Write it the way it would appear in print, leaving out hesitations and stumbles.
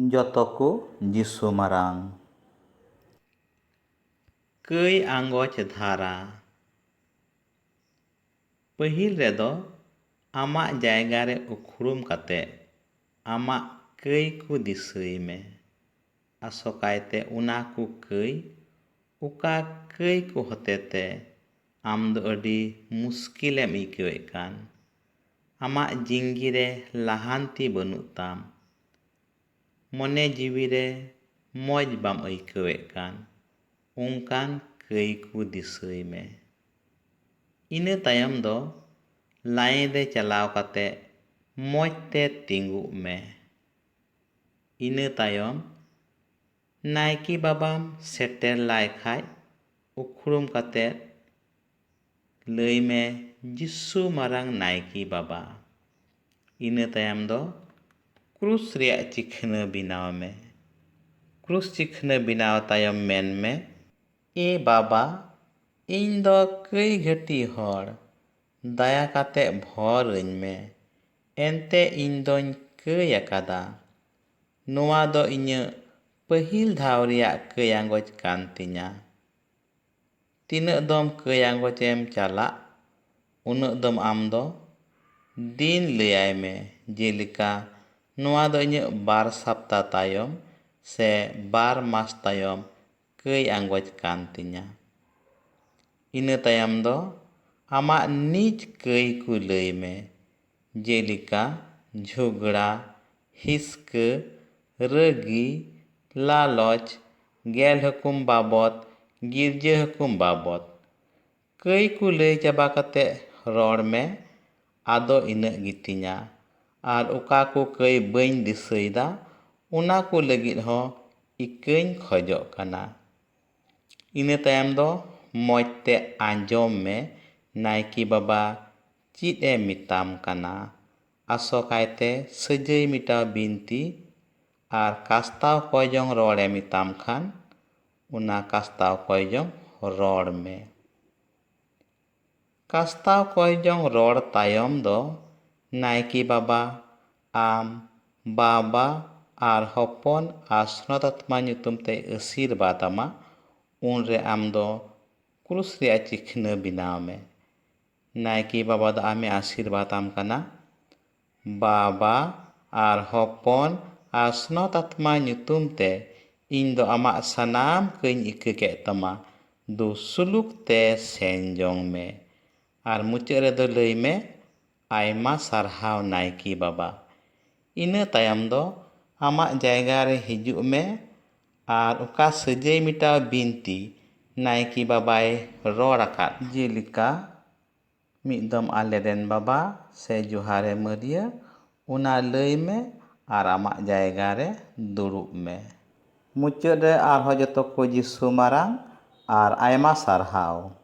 joto ko Jisu marang. Kei anggoch dhara. Pahil redo amak jayga re ukhurum kate amak kei ku disai me. Asokaite una ku kei uka kei ku hotete am do adi muskilem ikaᱹwᱮᱫ kan. Amak jinggi re lahanti banuk tam. Mone jiwi re moj bam aᱹᱭᱠᱟᱹᱣᱮᱫ kan. Ongkan kei ku disai me. Ina tayam do lain re chalaw kate moj te tingguᱜ me. Ina tayom naiki babam seter lai khai ukhurum kate lay me Jisu marang naiki baba. Ina tayam do krus reyak chikhna binaw me. Krus chikhna binaw tayom men me, e baba, ᱤᱧ ᱫᱚ ᱠᱟᱹᱭ ᱜᱷᱟᱹᱴᱤ ᱦᱚᱲ, ᱫᱟᱭᱟ ᱠᱟᱛᱮ ᱵᱷᱚᱨᱟᱹᱧ ᱢᱮ, ᱮᱱᱛᱮ ᱤᱧ ᱫᱚᱧ ᱠᱟᱹᱭ ᱟᱠᱟᱫᱟ᱾ ᱱᱚᱣᱟ ᱫᱚ ᱤᱧᱟᱹᱜ ᱯᱟᱹᱦᱤᱞ ᱫᱷᱟᱣ ᱨᱮᱭᱟᱜ ᱠᱟᱹᱭ ᱟᱸᱜᱚᱪ ᱠᱟᱱ ᱛᱤᱧᱟ᱾ ᱛᱤᱱᱟᱹᱜ ᱫᱚᱢ ᱠᱟᱹᱭ ᱟᱸᱜᱚᱪᱮᱢ ᱪᱟᱞᱟᱜ, ᱩᱱᱟᱹᱜ ᱫᱚᱢ ᱟᱢ ᱫᱚ ᱫᱤᱱ ᱞᱟᱹᱭᱟᱭ ᱢᱮ, ᱡᱮᱞᱮᱠᱟ ᱱᱚᱣᱟ ᱫᱚ ᱤᱧᱟᱹᱜ 2 ᱥᱚᱯᱛᱟ ᱛᱟᱭᱚᱢ ᱥᱮ 2 ᱢᱟᱥ ᱛᱟᱭᱚᱢ ᱠᱟᱹᱭ ᱟᱸᱜᱚᱪ ᱠᱟᱱ ᱛᱤᱧᱟ᱾ ᱤᱱᱟᱹ ᱛᱟᱭᱚᱢ ᱫᱚ ᱟᱢᱟᱜ ᱱᱤᱡ ᱠᱟᱹᱭ ᱠᱚ ᱞᱟᱹᱭ ᱢᱮ, ᱡᱮᱞᱮᱠᱟ ᱡᱷᱚᱜᱽᱲᱟ, ᱦᱤᱥᱠᱟᱹ, ᱨᱟᱹᱜᱤ, ᱞᱟᱞᱚᱪ, ᱜᱮᱞ ᱦᱩᱠᱩᱢ ᱵᱟᱵᱚᱫ, ᱜᱤᱨᱡᱟᱹ ᱦᱩᱠᱩᱢ ᱵᱟᱵᱚᱫ᱾ ᱠᱟᱹᱭ ᱠᱚ ᱞᱟᱹᱭ ᱪᱟᱵᱟ ᱠᱟᱛᱮ ᱨᱚᱲ ᱢᱮ, ᱟᱫᱚ ᱤᱱᱟᱹᱜ ᱜᱮᱛᱤᱧᱟ᱾ ᱟᱨ ᱚᱠᱟ ᱠᱚ ᱠᱟᱹᱭ ᱵᱟᱹᱧ ᱫᱤᱥᱟᱹᱭᱫᱟ, ᱚᱱᱟ ᱠᱚ ᱞᱟᱹᱜᱤᱫ ᱦᱚᱸ ᱤᱠᱟᱹᱧ ᱠᱷᱚᱡᱚᱜ ᱠᱟᱱᱟ᱾ ᱤᱱᱟᱹ ᱛᱟᱭᱚᱢ ᱫᱚ ᱢᱚᱡᱽ ᱛᱮ ᱟᱸᱡᱚᱢ ᱢᱮ ᱱᱟᱭᱠᱮ ᱵᱟᱵᱟ ᱪᱮᱫ ᱮ ᱢᱮᱛᱟᱢ ᱠᱟᱱᱟ᱾ ᱟᱥᱚᱠᱟᱭᱛᱮ ᱥᱟᱹᱡᱟᱹᱭ ᱢᱮᱴᱟᱣ ᱵᱤᱱᱛᱤ ᱟᱨ ᱠᱟᱥᱛᱟᱣ ᱠᱚᱭᱡᱚᱝ ᱨᱚᱲᱮ ᱢᱮᱛᱟᱢ ᱠᱷᱟᱱ ᱚᱱᱟ ᱠᱟᱥᱛᱟᱣ ᱠᱚᱭᱡᱚᱝ ᱨᱚᱲ ᱢᱮ᱾ ᱠᱟᱥᱛᱟᱣ ᱠᱚᱭᱡᱚᱝ ᱨᱚᱲ ᱛᱟᱭᱚᱢ ᱫᱚ ᱱᱟᱭᱠᱮ ᱵᱟᱵᱟ ᱟᱢ, ᱵᱟᱵᱟ ᱟᱨ ᱦᱚᱯᱚᱱ ᱟᱥᱱᱚᱛ ᱟᱛᱢᱟ ᱧᱩᱛᱩᱢ ᱛᱮ ᱟᱥᱤᱨᱵᱟᱫ ᱟᱢᱟ᱾ ᱩᱱᱨᱮ ᱟᱢ ᱫᱚ ᱠᱨᱩᱥ ᱨᱮᱭᱟᱜ ᱪᱤᱠᱷᱱᱟᱹ ᱵᱮᱱᱟᱣ ᱢᱮ᱾ ᱱᱟᱭᱠᱮ ᱵᱟᱵᱟ ᱫᱚ ᱟᱢᱮ ᱟᱥᱤᱨᱵᱟᱫ ᱟᱢ ᱠᱟᱱᱟ, ᱵᱟᱵᱟ ᱟᱨ ᱦᱚᱯᱚᱱ ᱟᱥᱱᱚᱛ ᱟᱛᱢᱟ ᱧᱩᱛᱩᱢ te ᱤᱧ ᱫᱚ ᱟᱢᱟᱜ ᱥᱟᱱᱟᱢ ᱠᱟᱹᱭᱧ ᱤᱠᱟᱹ ᱠᱮᱫ ᱛᱟᱢᱟ, ᱫᱩ ᱥᱩᱞᱩᱠ ᱛᱮ ᱥᱮᱱ ᱡᱚᱝ ᱢᱮ᱾ ᱟᱨ ᱢᱩᱪᱟᱹᱫ ᱨᱮᱫᱚ ᱞᱟᱹᱭ ᱢᱮ, ᱟᱭᱢᱟ ᱥᱟᱨᱦᱟᱣ ᱱᱟᱭᱠᱮ ᱵᱟᱵᱟ᱾ ᱤᱱᱟᱹ ᱛᱟᱭᱚᱢ ᱫᱚ ᱟᱢᱟᱜ ᱡᱟᱭᱜᱟ ᱨᱮ ᱦᱤᱡᱩᱜ ᱢᱮ ᱟᱨ ᱚᱠᱟ ᱥᱟᱹᱡᱟᱹᱭ ᱢᱮᱴᱟᱣ ᱵᱤᱱᱛᱤ ᱱᱟᱭᱠᱮ ᱵᱟᱵᱟᱭ ᱨᱚᱲ ᱟᱠᱟᱫ, ᱡᱮᱞᱮᱠᱟ ᱢᱤᱫ ᱫᱚᱢ ᱟᱞᱮ ᱨᱮᱱ ᱵᱟᱵᱟ ᱥᱮ ᱡᱚᱦᱟᱨᱮ ᱢᱟᱹᱨᱤᱭᱟᱹ, ᱚᱱᱟ ᱞᱟᱹᱭ ᱢᱮ ᱟᱨ ᱟᱢᱟᱜ ᱡᱟᱭᱜᱟ ᱨᱮ ᱫᱩᱲᱩᱵ ᱢᱮ᱾ ᱢᱩᱪᱟᱹᱫ ᱨᱮ ᱟᱨᱦᱚᱸ ᱡᱚᱛᱚ ᱠᱚ ᱡᱤᱥᱩ ᱢᱟᱨᱟᱝ ᱟᱨ ᱟᱭᱢᱟ ᱥᱟᱨᱦᱟᱣ᱾